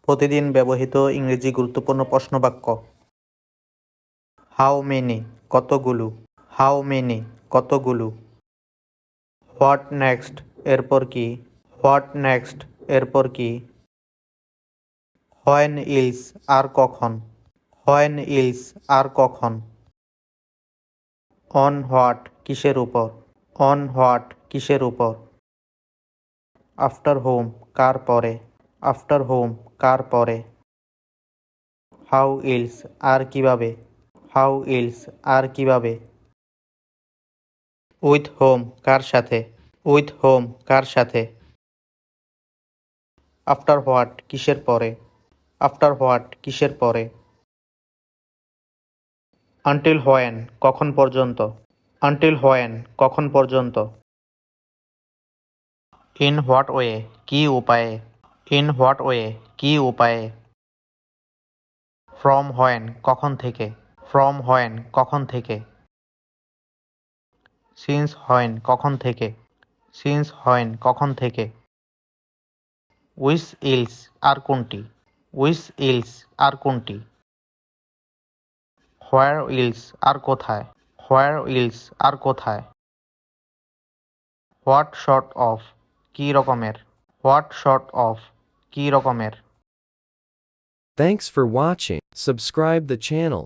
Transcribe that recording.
প্রতিদিন ব্যবহৃত ইংরেজি গুরুত্বপূর্ণ প্রশ্নবাক্য। হাউ মেনি কতগুলো, হাউ মেনি কতগুলো। হোয়াট নেক্সট এরপর কি, হোয়াট নেক্সট এরপর কি। হোয়েন ইলস আর কখন, হোয়েন ইলস আর কখন। অন হোয়াট কিসের উপর, অন হোয়াট কিসের উপর। আফটার হোম কার পরে, আফটার হোম কার পরে। হাউ ইলস আর কিভাবে, হাউ ইলস আর কিভাবে। উইথ হোম কার সাথে, উইথ হোম কার সাথে। আফটার হোয়াট কিসের পরে, আফটার হোয়াট কিসের পরে। আনটিল হোয়েন কখন পর্যন্ত, আনটিল হোয়েন কখন পর্যন্ত। ইন হোয়াট ওয়ে কি উপায়ে, ইন হোয়াট ওয়ে কি উপায়ে। ফ্রম হোয়েন কখন থেকে, ফ্রম হোয়েন কখন থেকে। সিন্স হোয়েন কখন থেকে, সিন্স হোয়েন কখন থেকে। উইচ ইলস আর কোনটি, উইচ ইলস আর কোনটি। হোয়ার ইলস আর কোথায়, হোয়ার ইলস আর কোথায়। হোয়াট সর্ট অফ কী রকমের, হোয়াট সর্ট অফ কী রকমের। Thanks for watching. Subscribe the channel.